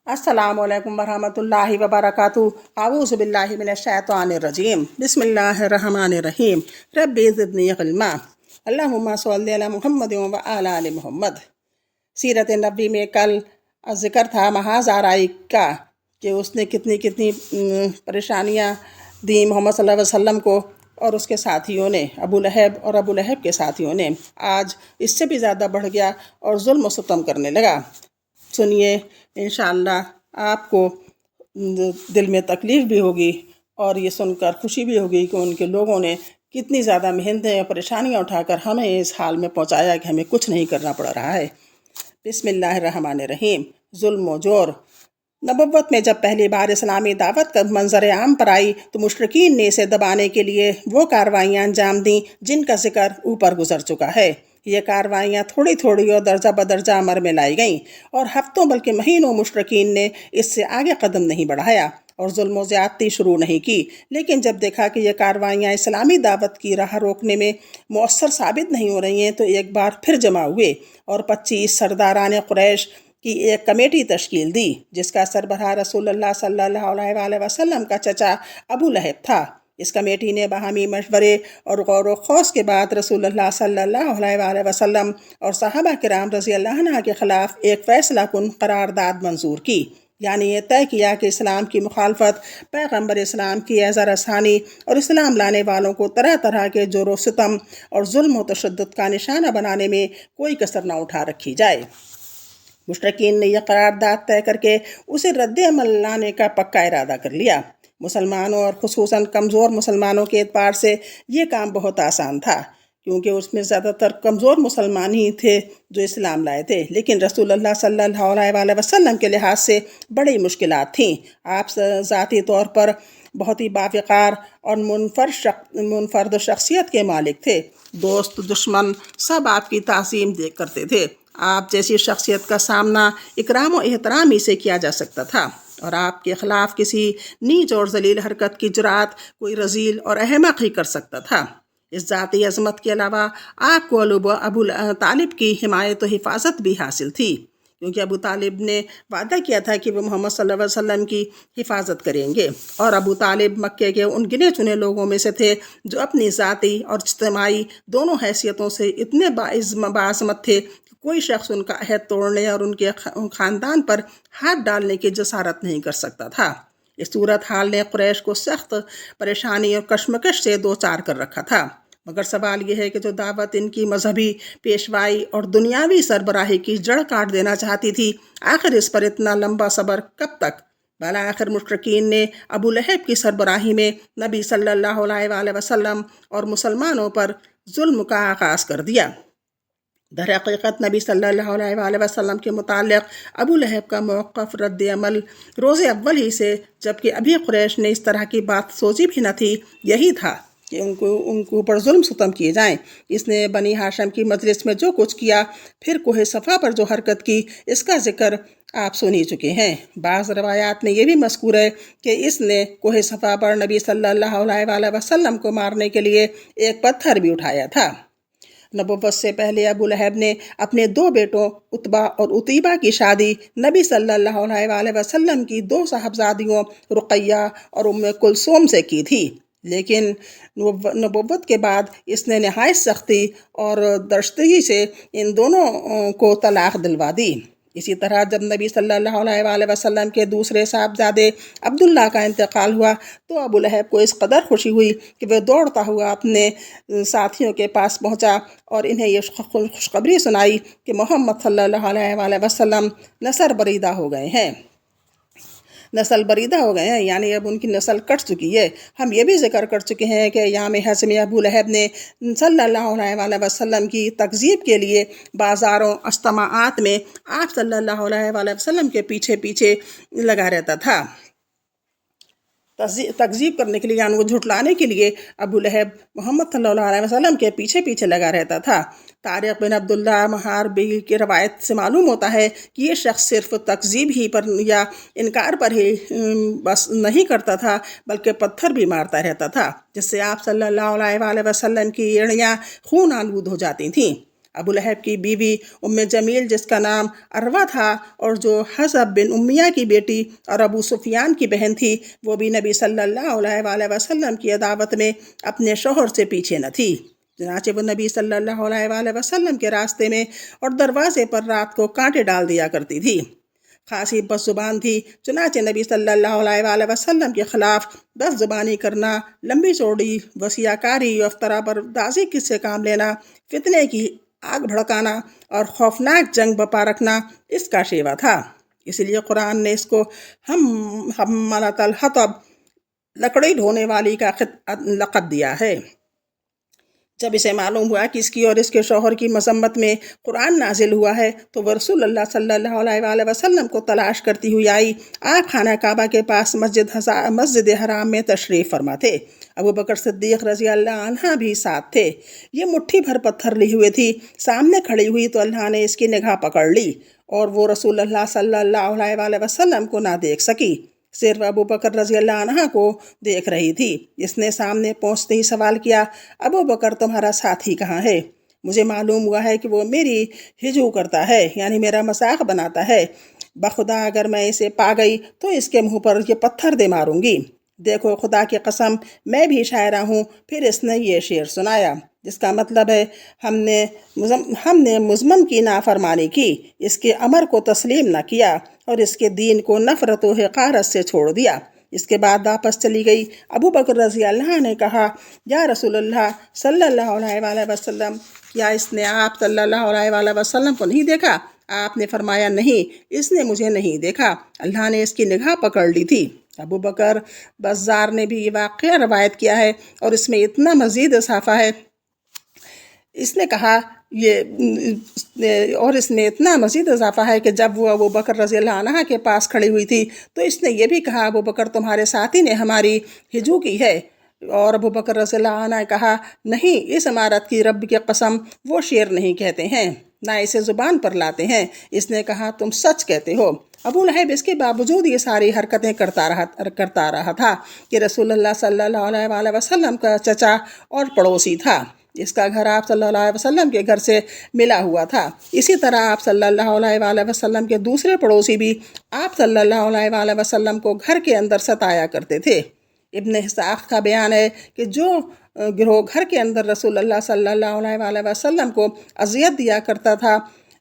अस्सलामु अलैकुम वरहमतुल्लाहि वबरकातुहू। अऊज़ु बिल्लाहि मिनश्शैतानिर्रजीम। बिस्मिल्लाहिर्रहमानिर्रहीम। रब्बि ज़िदनी इल्मा। अल्लाहुम्मा सल्लि अला मुहम्मद व अला आलि मुहम्मद। सीरत नबी में कल ज़िक्र था महाज़ आराई का कि उसने कितनी कितनी परेशानियाँ दी मोहम्मद सल्लल्लाहु अलैहि वसल्लम को और उसके साथियों ने, अबू लहब और अबू लहब के साथियों ने। आज इससे भी ज़्यादा बढ़ गया और जुल्म सितम करने लगा। सुनिए, इंशाअल्लाह आपको दिल में तकलीफ़ भी होगी और ये सुनकर खुशी भी होगी कि उनके लोगों ने कितनी ज़्यादा मेहनतें और परेशानियाँ उठाकर हमें इस हाल में पहुँचाया कि हमें कुछ नहीं करना पड़ रहा है। बिस्मिल्लाहिर्रहमानिर्रहीम। जुल्म व जोर। नबुव्वत में जब पहली बार इस्लामी दावत का मंजर आम पर आई तो मुशरिकीन ने इसे दबाने के लिए वो कार्रवाइयाँ अंजाम दी जिनका जिक्र ऊपर गुजर चुका है। ये कार्रवाइयाँ थोड़ी थोड़ी और दर्जा बदर्जा अमर में लाई गईं और हफ्तों बल्कि महीनों मुशरिकीन ने इससे आगे कदम नहीं बढ़ाया और जुल्म ज़्यादती शुरू नहीं की। लेकिन जब देखा कि ये कार्रवाइयाँ इस्लामी दावत की राह रोकने में मौसर साबित नहीं हो रही हैं तो एक बार फिर जमा हुए और 25 सरदारान कुरैश की एक कमेटी तश्कील दी जिसका सरबराह रसूलुल्लाह सल्लल्लाहु अलैहि वसल्लम का चचा अबू लहब था। इस कमेटी ने बाहमी मशवरे और गौर व खौस के बाद रसूलुल्लाह सल्लल्लाहु अलैहि वसल्लम और सहाबा किराम रज़ी अल्लाह अन्हुम के ख़िलाफ़ एक फ़ैसला कुन करारदाद मंजूर की। यानी ये तय किया कि इस्लाम की मुखालफत, पैगम्बर इस्लाम की एज़ा रसानी और इस्लाम लाने वालों को तरह तरह के जोर व सितम और जुल्म व तशद्दुद का निशाना बनाने में कोई कसर न उठा रखी जाए। मुशरिकीन ने यह करारदाद तय करके उसे रद्द अमल लाने का पक्का इरादा कर लिया। मुसलमानों और खुसूसन कमज़ोर मुसलमानों के एतबार से ये काम बहुत आसान था क्योंकि उसमें ज़्यादातर कमज़ोर मुसलमान ही थे जो इस्लाम लाए थे। लेकिन रसूलुल्लाह सल्लल्लाहु अलैहि वसल्लम के लिहाज से बड़ी मुश्किलात थीं। आप ज़ाती तौर पर बहुत ही बावक़ार और मुनफरद शख्सियत के मालिक थे। दोस्त दुश्मन सब आपकी ताज़ीम करते थे। आप जैसी शख्सियत का सामना इकराम और एहतराम ही से किया जा सकता था और आपके ख़िलाफ़ किसी नीच और ज़लील हरकत की जुरात कोई रज़ील और अहमक ही कर सकता था। इस ज़ाती अज़मत के अलावा आपको अबू तालिब की हिमायत और हिफाजत भी हासिल थी क्योंकि अबू तालिब ने वादा किया था कि वो मोहम्मद सल्लल्लाहु अलैहि वसल्लम की हिफाजत करेंगे और अबू तालिब मक्के के उन गिने चुने लोगों में से थे जो अपनी ज़ाती और इज्तिमाई दोनों हैसियतों से इतने बाज़मत थे कि कोई शख्स उनका अहद तोड़ने और उनके ख़ानदान पर हाथ डालने की जसारत नहीं कर सकता था। इस सूरत हाल ने कुरैश को सख्त परेशानी और कशमकश से दो चार कर रखा था। मगर सवाल यह है कि जो दावत इनकी मजहबी पेशवाई और दुनियावी सरबराही की जड़ काट देना चाहती थी, आखिर इस पर इतना लंबा सब्र कब तक? भला आखिर मुशरिकीन ने अबू लहब की सरबराही में नबी सल्लल्लाहु अलैहि वसल्लम और मुसलमानों पर जुल्म का आगाज़ कर दिया। दर हकीकत नबी सल्लल्लाहु अलैहि वसल्लम के मुताल्लिक़ अबू लहब का मौक़िफ़ रद्द अमल रोज़े अव्वल ही से, जबकि अभी कुरैश ने इस तरह की बात सोची भी न थी, यही था कि उनको ऊपर जुल्म सितम किए जाएं। इसने बनी हाशम की मजलिस में जो कुछ किया, फिर कोहे सफ़ा पर जो हरकत की, इसका जिक्र आप सुन ही चुके हैं। बाज़ रवायात में ये भी मज़कूर है कि इसने कोहे सफ़ा पर नबी सल्लल्लाहु अलैहि वसल्लम को मारने के लिए एक पत्थर भी उठाया था। नबुव्वत से पहले अबू लहब ने अपने दो बेटों उतबा और उतैबा की शादी नबी सल्लल्लाहु अलैहि वसल्लम की दो साहबजादियों रुक़ैया और उम्मे कुलसूम से की थी। लेकिन नबुव्वत के बाद इसने नहायत सख्ती और दरश्तगी से इन दोनों को तलाक़ दिलवा दी। इसी तरह जब नबी सल्लल्लाहु अलैहि वसल्लम के दूसरे साहबजादे अब्दुल्ला का इंतकाल हुआ तो अबू लहब को इस कदर खुशी हुई कि वह दौड़ता हुआ अपने साथियों के पास पहुंचा और इन्हें ये खुशखबरी सुनाई कि मोहम्मद सल्लल्लाहु अलैहि वसल्लम नस्ल बरीदा हो गए हैं। यानी अब उनकी नस्ल कट चुकी है। हम ये भी जिक्र कर चुके हैं कि याम हज में अबू लहब ने सल्लल्लाहु अलैहि वसल्लम की तकज़ीब के लिए बाज़ारों अज्तमाआत में आप सल्लल्लाहु अलैहि वसल्लम के पीछे पीछे लगा रहता था। तकज़ीब करने के लिए यानी वो झुटलाने के लिए अबू लहब मोहम्मद सल्लल्लाहु अलैहि वसल्लम के पीछे पीछे लगा रहता था। तारिक़ बिन अब्दुल्ला महारबी की रवायत से मालूम होता है कि ये शख्स सिर्फ तकज़ीब ही पर या इनकार पर ही बस नहीं करता था बल्कि पत्थर भी मारता रहता था जिससे आप सल्लल्लाहु अलैहि वसल्लम की एड़ियाँ खून आलूद हो जाती थीं। ابو लहब की बीवी उम्मे जमील जिसका नाम अरवा था और जो हज़ब बिन उम्मिया की बेटी और अबू सुफियान की बहन थी, वो भी नबी सल्लल्लाहु अलैहि वसल्लम की दावत में अपने शोहर से पीछे न थी। चुनाचे वो नबी सल्लल्लाहु अलैहि वसल्लम के रास्ते में और दरवाजे पर रात को कांटे डाल दिया करती थी। खासी बदजुबान थी, चुनाचे नबी सल्लल्लाहु अलैहि वसल्लम के ख़िलाफ़ बदजुबानी करना, लंबी चौड़ी वसीयाकारी, अफ्तरा बरदाजी किससे काम लेना, फितने की आग भड़काना और खौफनाक जंग बपा रखना इसका शेवा था। इसलिए कुरान ने इसको हम्मलतल हतब, लकड़ी ढोने वाली का लक़ब दिया है। जब इसे मालूम हुआ कि इसकी और इसके शौहर की मजम्मत में कुरान नाजिल हुआ है तो वह रसूलुल्लाह सल्लल्लाहु अलैहि वसल्लम को तलाश करती हुई आई। आप खाना काबा के पास मस्जिद हराम में तशरीफ़ फरमा थे। अबू बकर सिद्दीक़ रज़ी अल्लाह अन्हा भी साथ थे। ये मुट्ठी भर पत्थर ली हुए थी। सामने खड़ी हुई तो अल्लाह ने इसकी निगाह पकड़ ली और वो रसूलुल्लाह सल्लल्लाहु अलैहि वसल्लम को ना देख सकी, सिर्फ अबू बकर रज़ी अल्लाह अन्हा को देख रही थी। इसने सामने पहुंचते ही सवाल किया, अबू बकर तुम्हारा साथी कहाँ है? मुझे मालूम हुआ है कि वो मेरी हिजू करता है, यानी मेरा मजाक बनाता है। बखुदा अगर मैं इसे पा गई तो इसके मुंह पर ये पत्थर दे मारूंगी। देखो खुदा की कसम मैं भी शायरा हूँ। फिर इसने ये शेर सुनाया जिसका मतलब है हमने मुज़म्मम की नाफरमानी की, इसके अमर को तस्लीम न किया और इसके दीन को नफ़रत व हिकारत से छोड़ दिया। इसके बाद वापस चली गई। अबू बकर रज़ी अल्लाह ने कहा, या रसूलुल्लाह सल्लल्लाहु अलैहि वसल्लम, क्या इसने आप सल्लल्लाहु अलैहि वसल्लम को नहीं देखा? आपने फरमाया, नहीं, इसने मुझे नहीं देखा, अल्लाह ने इसकी निगाह पकड़ ली थी। अबू बकर बज़्ज़ार ने भी ये वाक़या रवायत किया है और इसमें इतना मज़ीद इजाफ़ा है, इसने कहा और इसमें इतना मज़ीद इजाफ़ा है कि जब वो अबू बकर रज़ी अल्लाह अन्हा के पास खड़ी हुई थी तो इसने ये भी कहा, अबू बकर तुम्हारे साथी ने हमारी हिजू की है। और अबू बकर रज़ी अल्लाह अन्हा ने कहा, नहीं, इस इमारत की रब की कसम वो शेर नहीं कहते हैं, ना इसे ज़ुबान पर लाते हैं। इसने कहा, तुम सच कहते हो। अबू लहब इसके बावजूद ये सारी हरकतें करता रहा था कि रसूलुल्लाह सल्लल्लाहु अलैहि वसल्लम का चचा और पड़ोसी था। इसका घर आप सल्लल्लाहु अलैहि वसल्लम के घर से मिला हुआ था। इसी तरह आप सल्लल्लाहु अलैहि वसल्लम के दूसरे पड़ोसी भी आप सल्लल्लाहु अलैहि वसल्लम को घर के अंदर सताया करते थे। इब्न हिसाक का बयान है कि जो गिरोह घर के अंदर रसूलुल्लाह सल्लल्लाहु अलैहि वसल्लम को अजियत दिया करता था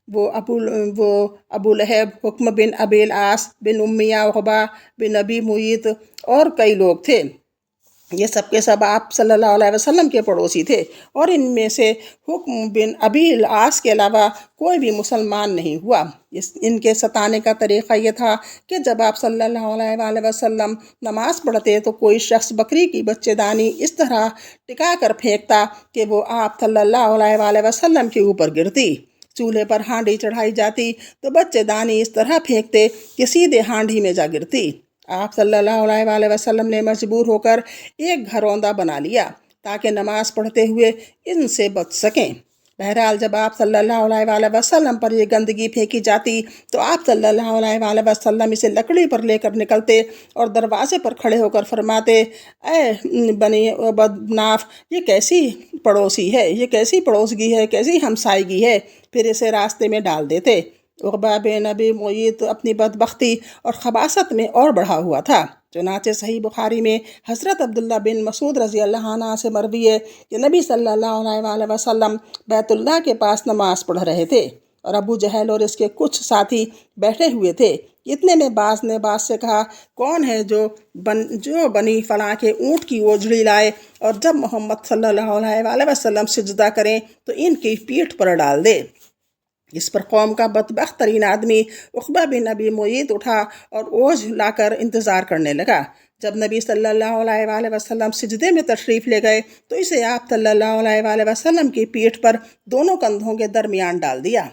वो अबू लहब, हुक्म बिन अबील आस बिन उम्मिया, उक़बा बिन अबी मुईत और कई लोग थे। ये सब के सब आप सल्लल्लाहु अलैहि वसल्लम के पड़ोसी थे और इनमें से हुक्म बिन अबील आस के अलावा कोई भी मुसलमान नहीं हुआ। इनके सताने का तरीक़ा ये था कि जब आप सल्लल्लाहु अलैहि वसल्लम नमाज़ पढ़ते तो कोई शख्स बकरी की बच्चेदानी इस तरह टिका कर फेंकता कि वो आप सल्लल्लाहु अलैहि वसल्लम के ऊपर गिरती। चूल्हे पर हांडी चढ़ाई जाती तो बच्चेदानी इस तरह फेंकते कि सीधे हांडी में जा गिरती। आप सल्लल्लाहु अलैहि वसल्लम ने मजबूर होकर एक घरौंदा बना लिया ताकि नमाज पढ़ते हुए इनसे बच सकें। बहरहाल जब आप सल्लल्लाहु अलैहि वसल्लम पर यह गंदगी फेंकी जाती तो आप सल्लल्लाहु अलैहि वसल्लम इसे लकड़ी पर लेकर निकलते और दरवाजे पर खड़े होकर फरमाते, ऐ बनी बदनाफ, ये कैसी पड़ोसी है, ये कैसी पड़ोसगी है, कैसी हमसायगी है। फिर इसे रास्ते में डाल देते। उक़बा बिन अबी मुईत अपनी बदबख्ती और खबासत में और बढ़ा हुआ था। चुनाचे सही बुखारी में हज़रत अब्दुल्ला बिन मसूद रज़ी अल्लाह अन्हु से मरवी है कि नबी सल्लल्लाहु अलैहि वसल्लम बैतुल्लाह के पास नमाज पढ़ रहे थे और अबू जहल और इसके कुछ साथी बैठे हुए थे। इतने में बाज ने बाज से कहा, कौन है जो बनी फलां के ऊँट की ओझड़ी लाए और जब मोहम्मद सल्लल्लाहु अलैहि वसल्लम सिजदा करें तो इनकी पीठ पर डाल दे। इस पर कौम का बदबख्त तरीन आदमी उक़बा बिन अबी मुईत उठा और ओझ लाकर इंतज़ार करने लगा। जब नबी सल्लल्लाहु अलैहि वसल्लम सिजदे में तशरीफ़ ले गए तो इसे आप सल्लल्लाहु अलैहि वसल्लम की पीठ पर दोनों कंधों के दरमियान डाल दिया।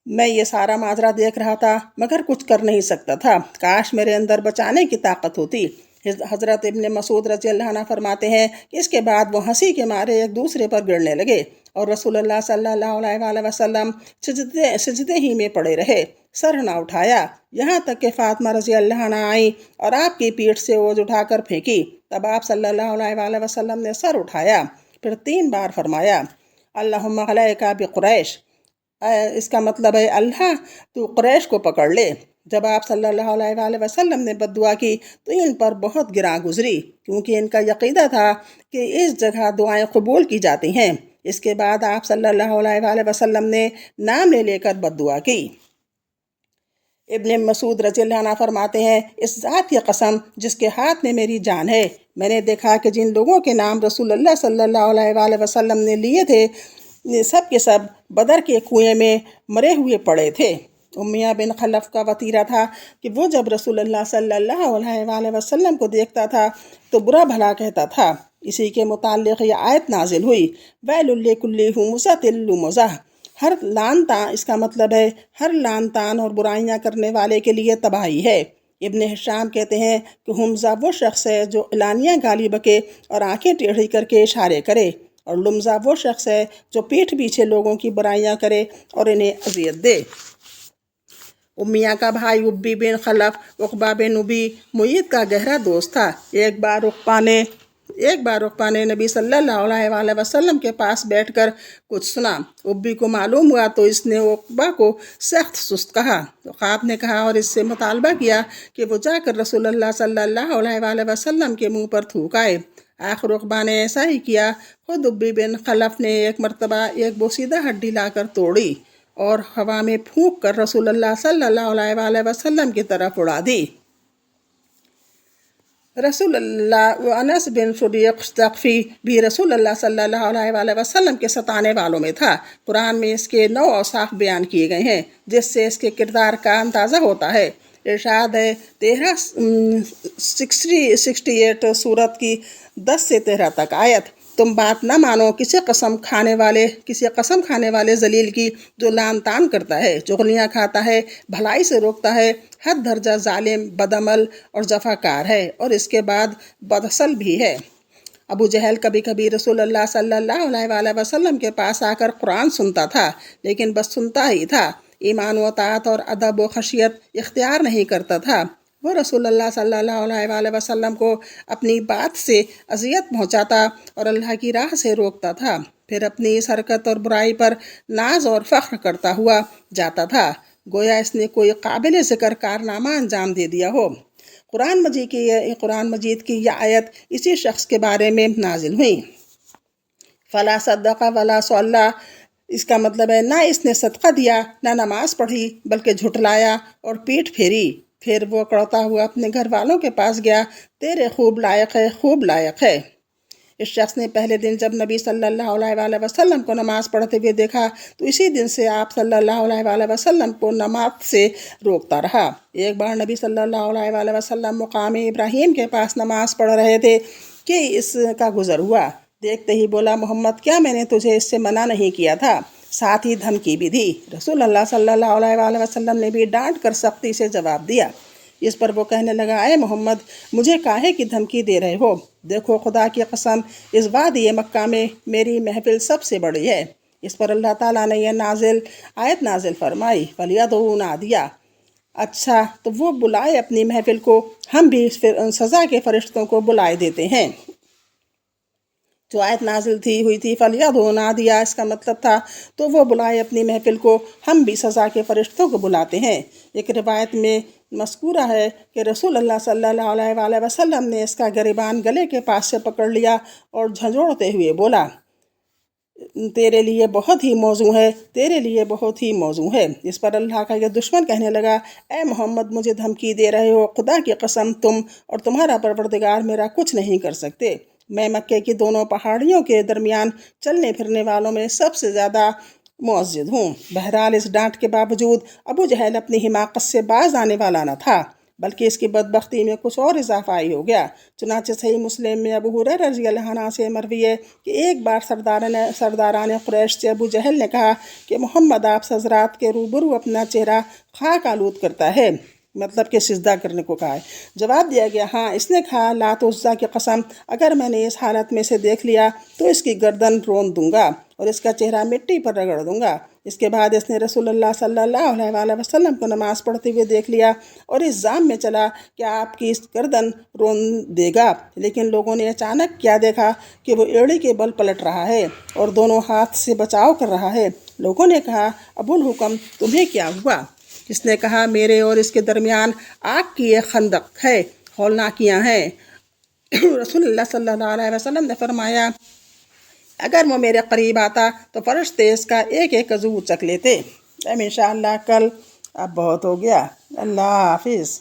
मैं ये सारा माजरा देख रहा था मगर कुछ कर नहीं सकता था। काश मेरे अंदर बचाने की ताकत होती। हज़रत इब्न मसूद रज़ी अल्लाह अन्हु फरमाते हैं कि इसके बाद वो हंसी के मारे एक दूसरे पर गिरने लगे और रसूलुल्लाह सल्लल्लाहु अलैहि वसल्लम सिजदे ही में पड़े रहे, सर न उठाया, यहाँ तक कि फ़ातिमा रज़ी अल्लाह अन्हा आई और आपकी पीठ से ओझ उठाकर फेंकी। तब आप सल्लल्लाहु अलैहि वसल्लम ने सर उठाया, फिर 3 बार फरमाया, अल्लाहुम्मा अलैका बिकुरैश, اس کا مطلب ہے اللہ تو قریش کو پکڑ لے۔ جب آپ صلی اللہ علیہ وسلم نے بد دعا کی تو ان پر بہت گراں گزری، کیونکہ ان کا عقیدہ تھا کہ اس جگہ دعائیں قبول کی جاتی ہیں۔ اس کے بعد آپ صلی اللہ علیہ وسلم نے نام لے کر بد دعا کی۔ ابن مسعود رضی اللہ عنہ فرماتے ہیں، اس ذات کی قسم جس کے ہاتھ میں میری جان ہے، میں نے دیکھا کہ جن لوگوں کے نام رسول اللہ صلی اللہ علیہ وسلم نے لیے تھے سب کے سب بدر کے کنویں میں مرے ہوئے پڑے تھے۔ امیہ بن خلف کا وطیرہ تھا کہ وہ جب رسول اللہ صلی اللہ علیہ وسلم کو دیکھتا تھا تو برا بھلا کہتا تھا۔ اسی کے متعلق یہ آیت نازل ہوئی، وَيْلٌ لِّكُلِّ ہُمُزَةٍ لُمُزَةٍ، ہر لعن طعن، اس کا مطلب ہے ہر لعن طعن اور برائیاں کرنے والے کے لیے تباہی ہے۔ ابن ہشام کہتے ہیں کہ ہمزہ وہ شخص ہے جو اعلانیہ گالی بکے اور آنکھیں ٹیڑھی کر کے اشارے کرے، اور لمزہ وہ شخص ہے جو پیٹھ پیچھے لوگوں کی برائیاں کرے اور انہیں اذیت دے۔ امیہ کا بھائی ابی بن خلف عقبہ بن ابی معیط کا گہرا دوست تھا۔ ایک بار عقبہ نے نبی صلی اللہ علیہ وسلم کے پاس بیٹھ کر کچھ سنا۔ ابی کو معلوم ہوا تو اس نے عقبہ کو سخت سست کہا۔ عقاب نے کہا اور اس سے مطالبہ کیا کہ وہ جا کر رسول اللہ صلی اللہ علیہ وسلم کے منہ پر تھوک آئے۔ آخر عقبہ نے ایسا ہی کیا۔ خود ابی بن خلف نے ایک مرتبہ ایک بوسیدہ ہڈی لا کر توڑی اور ہوا میں پھونک کر رسول اللہ صلی اللہ علیہ وسلم کی طرف اڑا دی۔ رسول اللہ انس بن شریق ثقفی بھی رسول اللہ صلی اللہ علیہ وسلم کے ستانے والوں میں تھا۔ قرآن میں اس کے 9 اوصاف بیان کیے گئے ہیں جس سے اس کے کردار کا اندازہ ہوتا ہے۔ ارشاد ہے 68 سورت کی 10 سے 13 تک آیت، تم بات نہ مانو کسی قسم کھانے والے ذلیل کی جو لعن طعن کرتا ہے، چغلیاں کھاتا ہے، بھلائی سے روکتا ہے، حد درجہ ظالم، بدعمل اور جفاکار ہے، اور اس کے بعد بدعسل بھی ہے۔ ابو جہل کبھی کبھی رسول اللہ صلی اللہ علیہ وسلم کے پاس آ کر قرآن سنتا تھا، لیکن بس سنتا ہی تھا، ایمان و اطاعت اور ادب و خشیت اختیار نہیں کرتا تھا۔ وہ رسول اللہ صلی اللہ علیہ وسلم کو اپنی بات سے اذیت پہنچاتا اور اللہ کی راہ سے روکتا تھا، پھر اپنی اس حرکت اور برائی پر ناز اور فخر کرتا ہوا جاتا تھا، گویا اس نے کوئی قابل ذکر کارنامہ انجام دے دیا ہو۔ قرآن مجید کی یہ آیت اسی شخص کے بارے میں نازل ہوئی۔ فلا صدق ولا صلی، اس کا مطلب ہے نہ اس نے صدقہ دیا نہ نماز پڑھی بلکہ جھٹلایا اور پیٹھ پھیری۔ پھر وہ کڑتا ہوا اپنے گھر والوں کے پاس گیا، تیرے خوب لائق ہے۔ اس شخص نے پہلے دن جب نبی صلی اللہ علیہ وسلم کو نماز پڑھتے ہوئے دیکھا تو اسی دن سے آپ صلی اللہ علیہ وسلم کو نماز سے روکتا رہا۔ ایک بار نبی صلی اللہ علیہ وسلم مقام ابراہیم کے پاس نماز پڑھ رہے تھے کہ اس کا گزر ہوا۔ دیکھتے ہی بولا، محمد کیا میں نے تجھے اس سے منع نہیں کیا تھا؟ ساتھ ہی دھمکی بھی دی۔ رسول اللہ صلی اللہ علیہ وسلم نے بھی ڈانٹ کر سختی سے جواب دیا۔ اس پر وہ کہنے لگا، اے محمد، مجھے کاہے کی دھمکی دے رہے ہو؟ دیکھو خدا کی قسم اس وادی مکہ میں میری محفل سب سے بڑی ہے۔ اس پر اللہ تعالیٰ نے یہ آیت نازل فرمائی، فَلْيَدْعُوا نَادِيَهُ، اچھا تو وہ بلائے اپنی محفل کو، ہم بھی سزا کے فرشتوں کو بلائے دیتے ہیں۔ جو آیت نازل ہوئی تھی فَلْيَدْعُوا نَادِيَهُ، اس کا مطلب تھا تو وہ بلائے اپنی محفل کو، ہم بھی سزا کے فرشتوں کو بلاتے ہیں۔ ایک روایت میں مذکورہ ہے کہ رسول اللہ صلی اللہ علیہ وسلم نے اس کا گریبان گلے کے پاس سے پکڑ لیا اور جھنجھوڑتے ہوئے بولا، تیرے لیے بہت ہی موزوں ہے، تیرے لیے بہت ہی موزوں ہے۔ اس پر اللہ کا یہ دشمن کہنے لگا، اے محمد، مجھے دھمکی دے رہے ہو، خدا کی قسم تم اور تمہارا پروردگار میرا کچھ نہیں کر سکتے۔ میں مکے کی دونوں پہاڑیوں کے درمیان چلنے پھرنے والوں میں سب سے زیادہ معزز ہوں۔ بہرحال اس ڈانٹ کے باوجود ابو جہل اپنی حماقت سے باز آنے والا نہ تھا، بلکہ اس کی بدبختی میں کچھ اور اضافہ ہی ہو گیا۔ چنانچہ صحیح مسلم میں ابو ہریرہ رضی اللہ عنہ سے مروی ہے کہ ایک بار سرداران قریش سے ابو جہل نے کہا کہ محمد آپ حضرات کے روبرو اپنا چہرہ خاک آلود کرتا ہے، مطلب کہ سجدہ کرنے کو کہا ہے۔ جواب دیا گیا، ہاں۔ اس نے کہا، لات و عزیٰ کی قسم، اگر میں نے اس حالت میں سے دیکھ لیا تو اس کی گردن رون دوں گا اور اس کا چہرہ مٹی پر رگڑ دوں گا۔ اس کے بعد اس نے رسول اللہ صلی اللہ علیہ وسلم کو نماز پڑھتے ہوئے دیکھ لیا اور اس ظام میں چلا کہ آپ کی اس گردن رون دے گا، لیکن لوگوں نے اچانک کیا دیکھا کہ وہ ایڑی کے بل پلٹ رہا ہے اور دونوں ہاتھ سے بچاؤ کر رہا ہے۔ لوگوں نے کہا، ابو الحکم تمہیں کیا ہوا؟ اس نے کہا، میرے اور اس کے درمیان آگ کی ایک خندق ہے، ہولناکیاں ہیں۔ رسول اللہ صلی اللہ علیہ وسلم نے فرمایا، اگر وہ میرے قریب آتا تو فرشتے اس کا ایک ایک عضو چک لیتے۔ انشاءاللہ کل اب بہت ہو گیا۔ اللہ حافظ۔